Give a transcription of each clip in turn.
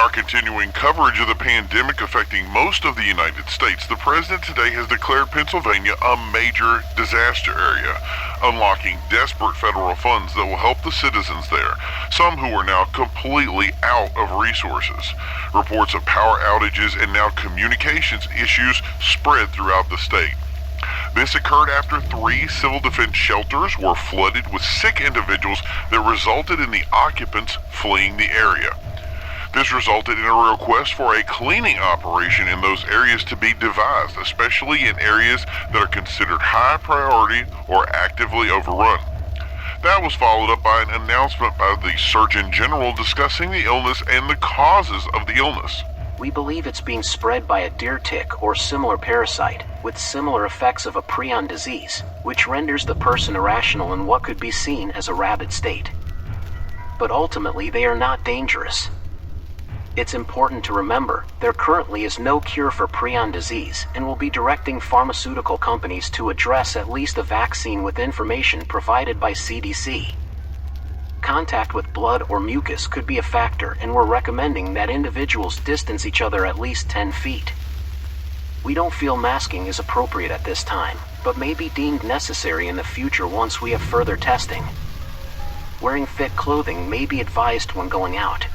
In our continuing coverage of the pandemic affecting most of the United States, the President today has declared Pennsylvania a major disaster area, unlocking desperate federal funds that will help the citizens there, some who are now completely out of resources. Reports of power outages and now communications issues spread throughout the state. This occurred after 3 civil defense shelters were flooded with sick individuals that resulted in the occupants fleeing the area. This resulted in a request for a cleaning operation in those areas to be devised, especially in areas that are considered high priority or actively overrun. That was followed up by an announcement by the Surgeon General discussing the illness and the causes of the illness. We believe it's being spread by a deer tick or similar parasite, with similar effects of a prion disease, which renders the person irrational in what could be seen as a rabid state. But ultimately, they are not dangerous. It's important to remember, there currently is no cure for prion disease, and will be directing pharmaceutical companies to address at least a vaccine with information provided by CDC. Contact with blood or mucus could be a factor, and we're recommending that individuals distance each other at least 10 feet. We don't feel masking is appropriate at this time, but may be deemed necessary in the future once we have further testing. Wearing fit clothing may be advised when going out.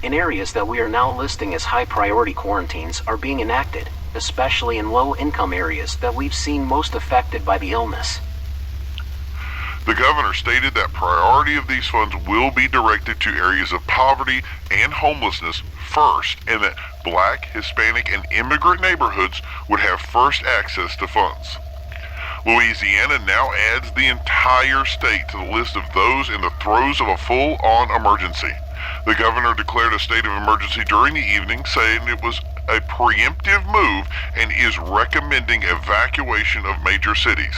In areas that we are now listing as high-priority quarantines are being enacted, especially in low-income areas that we've seen most affected by the illness. The governor stated that priority of these funds will be directed to areas of poverty and homelessness first, and that Black, Hispanic, and immigrant neighborhoods would have first access to funds. Louisiana now adds the entire state to the list of those in the throes of a full-on emergency. The governor declared a state of emergency during the evening, saying it was a preemptive move and is recommending evacuation of major cities.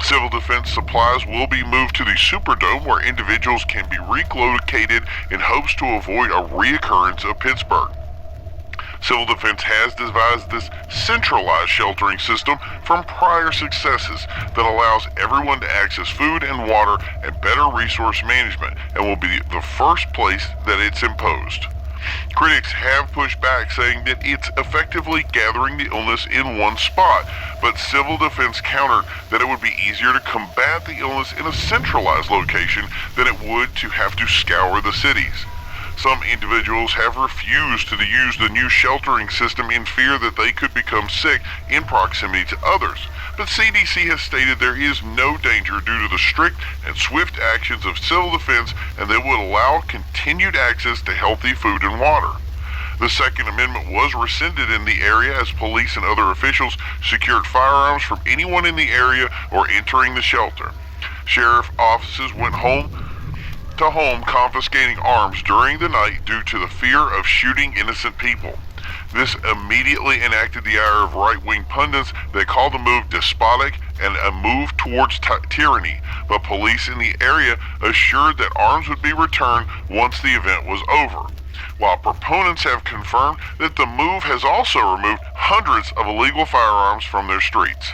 Civil defense supplies will be moved to the Superdome, where individuals can be relocated in hopes to avoid a reoccurrence of Pittsburgh. Civil defense has devised this centralized sheltering system from prior successes that allows everyone to access food and water and better resource management, and will be the first place that it's imposed. Critics have pushed back, saying that it's effectively gathering the illness in one spot, but civil defense countered that it would be easier to combat the illness in a centralized location than it would to have to scour the cities. Some individuals have refused to use the new sheltering system in fear that they could become sick in proximity to others, but CDC has stated there is no danger due to the strict and swift actions of civil defense, and they would allow continued access to healthy food and water. The Second Amendment was rescinded in the area as police and other officials secured firearms from anyone in the area or entering the shelter. Sheriff offices went home to home confiscating arms during the night due to the fear of shooting innocent people. This immediately enacted the ire of right-wing pundits that called the move despotic and a move towards tyranny, but police in the area assured that arms would be returned once the event was over, while proponents have confirmed that the move has also removed hundreds of illegal firearms from their streets.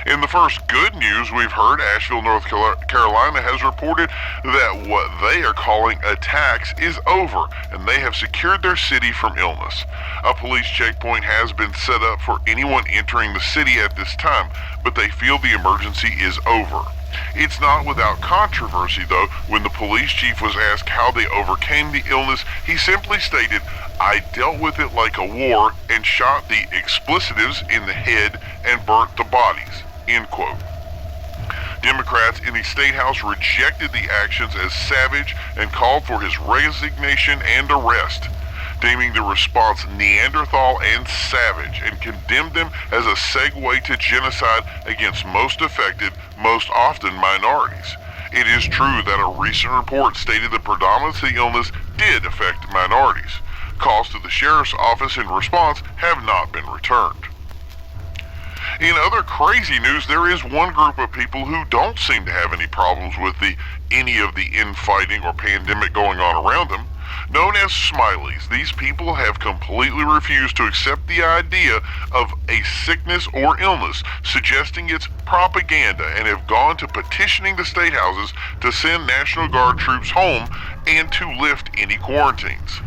In the first good news we've heard, Asheville, North Carolina has reported that what they are calling a tax is over, and they have secured their city from illness. A police checkpoint has been set up for anyone entering the city at this time, but they feel the emergency is over. It's not without controversy, though. When the police chief was asked how they overcame the illness, he simply stated, "I dealt with it like a war and shot the explicitives in the head and burnt the bodies." End quote. Democrats in the State House rejected the actions as savage and called for his resignation and arrest, deeming the response Neanderthal and savage, and condemned them as a segue to genocide against most affected, most often minorities. It is true that a recent report stated the predominance of the illness did affect minorities. Calls to the sheriff's office in response have not been returned. In other crazy news, there is one group of people who don't seem to have any problems with any of the infighting or pandemic going on around them. Known as Smileys, these people have completely refused to accept the idea of a sickness or illness, suggesting it's propaganda, and have gone to petitioning the state houses to send National Guard troops home and to lift any quarantines.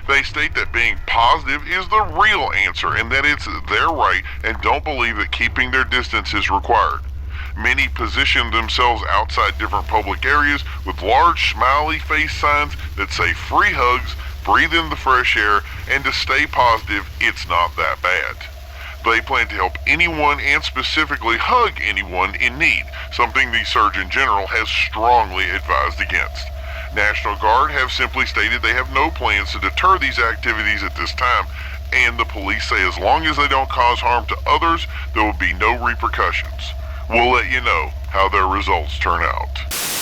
They state that being positive is the real answer and that it's their right and don't believe that keeping their distance is required. Many position themselves outside different public areas with large smiley face signs that say free hugs, breathe in the fresh air, and to stay positive, it's not that bad. They plan to help anyone and specifically hug anyone in need, something the Surgeon General has strongly advised against. National Guard have simply stated they have no plans to deter these activities at this time, and the police say as long as they don't cause harm to others, there will be no repercussions. We'll let you know how their results turn out.